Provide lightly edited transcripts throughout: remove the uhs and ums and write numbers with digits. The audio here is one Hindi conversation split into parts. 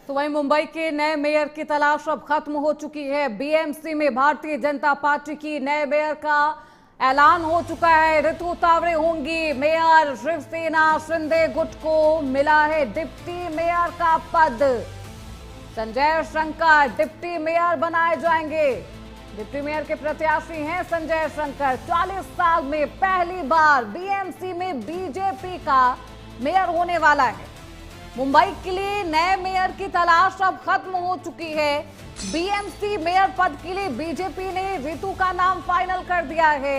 तो वहीं मुंबई के नए मेयर की तलाश अब खत्म हो चुकी है। बीएमसी में भारतीय जनता पार्टी की नए मेयर का ऐलान हो चुका है। ऋतु तावड़े होंगी मेयर। शिवसेना शिंदे गुट को मिला है डिप्टी मेयर का पद। संजय शंकर डिप्टी मेयर बनाए जाएंगे। डिप्टी मेयर के प्रत्याशी हैं संजय शंकर। 40 साल में पहली बार बीएमसी में बीजेपी का मेयर होने वाला है। मुंबई के लिए नए मेयर की तलाश अब खत्म हो चुकी है। बीएमसी मेयर पद के लिए बीजेपी ने ऋतु का नाम फाइनल कर दिया है।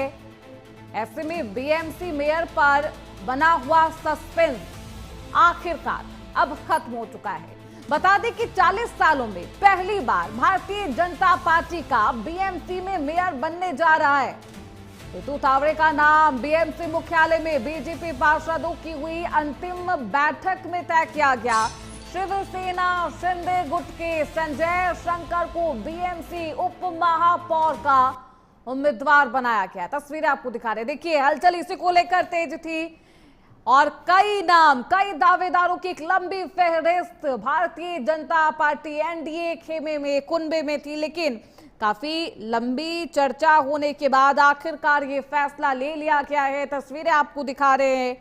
ऐसे में बीएमसी मेयर पर बना हुआ सस्पेंस आखिरकार अब खत्म हो चुका है। बता दें कि 40 सालों में पहली बार भारतीय जनता पार्टी का बीएमसी में मेयर बनने जा रहा है। ऋतु तावड़े का नाम बीएमसी मुख्यालय में बीजेपी पार्षदों की हुई अंतिम बैठक में तय किया गया। शिवसेना शिंदे गुट के संजय शंकर को बीएमसी उप महापौर का उम्मीदवार बनाया गया। तस्वीरें आपको दिखा रहे हैं। देखिए, हलचल इसी को लेकर तेज थी और कई नाम, कई दावेदारों की एक लंबी फहरिस्त भारतीय जनता पार्टी एनडीए खेमे में, कुनबे में थी। लेकिन काफी लंबी चर्चा होने के बाद आखिरकार ये फैसला ले लिया गया है। तस्वीरें आपको दिखा रहे हैं।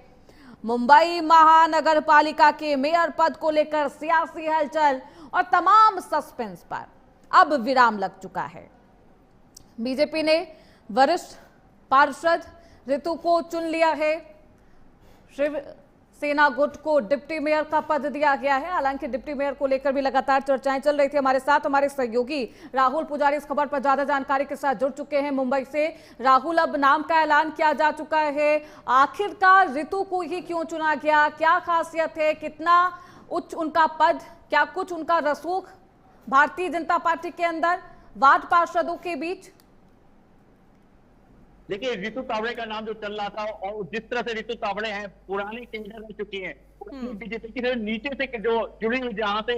मुंबई महानगर पालिका के मेयर पद को लेकर सियासी हलचल और तमाम सस्पेंस पर अब विराम लग चुका है। बीजेपी ने वरिष्ठ पार्षद ऋतु को चुन लिया है। शिवसेना गुट को डिप्टी मेयर का पद दिया गया है। हालांकि डिप्टी मेयर को लेकर भी लगातार चर्चाएं चल रही थी। हमारे साथ हमारे सहयोगी राहुल पुजारी इस खबर पर ज्यादा जानकारी के साथ जुड़ चुके हैं मुंबई से। राहुल, अब नाम का ऐलान किया जा चुका है। आखिरकार ऋतु को ही क्यों चुना गया? क्या खासियत है? कितना उच्च उनका पद? क्या कुछ उनका रसूख भारतीय जनता पार्टी के अंदर वार्ड पार्षदों के बीच? देखिए, ऋतु तावड़े का नाम जो चल रहा था और जिस तरह से ऋतु तावड़े हैं पुरानी टेंडर रह चुकी हैं, बीजेपी की नीचे से जो जुड़ी हुई, जहां से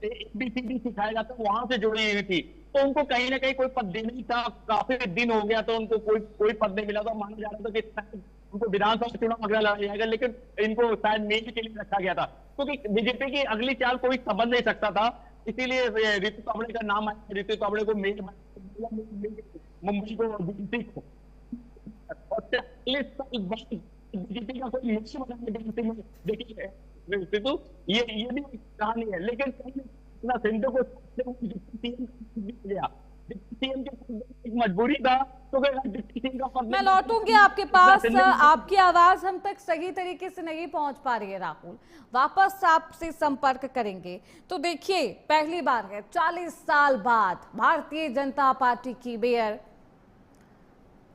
एबीसीडी सिखाया जाता है वहां से जुड़ी हुई थी, तो उनको कहीं ना कहीं कोई पद देना ही था। काफी दिन हो गया तो उनको कोई पद नहीं मिला। तो माना जा रहा था कि उनको विधानसभा चुनाव अगला लड़ा जाएगा, लेकिन इनको शायद मेयर के लिए रखा गया था क्योंकि बीजेपी की अगली चाल कोई समझ नहीं सकता था। इसीलिए ऋतु तावड़े का नाम आया। ऋतु तावड़े को मेयर मुंबई को बीजेपी को और 40 साल बाद बीजेपी का कोई मिक्स बनाने में देखिए ऋतु ये भी कहानी है। लेकिन सिंधु को सीएम के मजबूरी था तो डिप्टी सीएम का पद। मैं लौटूंगी आपके पास। आपकी आवाज हम तक सही तरीके से नहीं पहुंच पा रही है राहुल, वापस आपसे संपर्क करेंगे। तो देखिए, पहली बार है 40 साल बाद भारतीय जनता पार्टी की मेयर।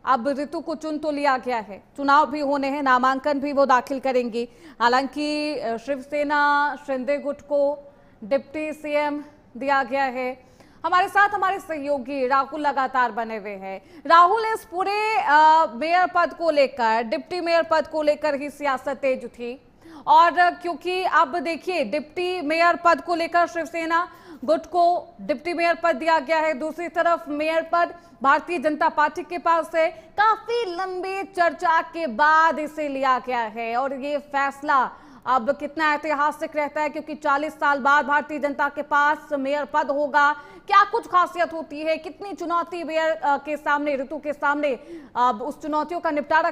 अब ऋतु को चुन तो लिया गया है, चुनाव भी होने हैं, नामांकन भी वो दाखिल करेंगी। हालांकि शिवसेना शिंदे गुट को डिप्टी सीएम दिया गया है। हमारे साथ हमारे सहयोगी राहुल लगातार बने हुए हैं। राहुल, इस पूरे मेयर पद को लेकर, डिप्टी मेयर पद को लेकर ही सियासत तेज थी और क्योंकि अब देखिए डिप्टी मेयर पद को लेकर शिवसेना गुट को डिप्टी मेयर पद दिया गया है, दूसरी तरफ मेयर पद भारतीय जनता पार्टी के पास है। काफी लंबी चर्चा के बाद इसे लिया गया है और ये फैसला अब कितना ऐतिहासिक रहता है क्योंकि 40 साल बाद भारतीय जनता के पास मेयर पद होगा। क्या कुछ खासियत होती है? कितनी चुनौती मेयर के सामने, ऋतु के सामने, अब उस चुनौतियों का निपटारा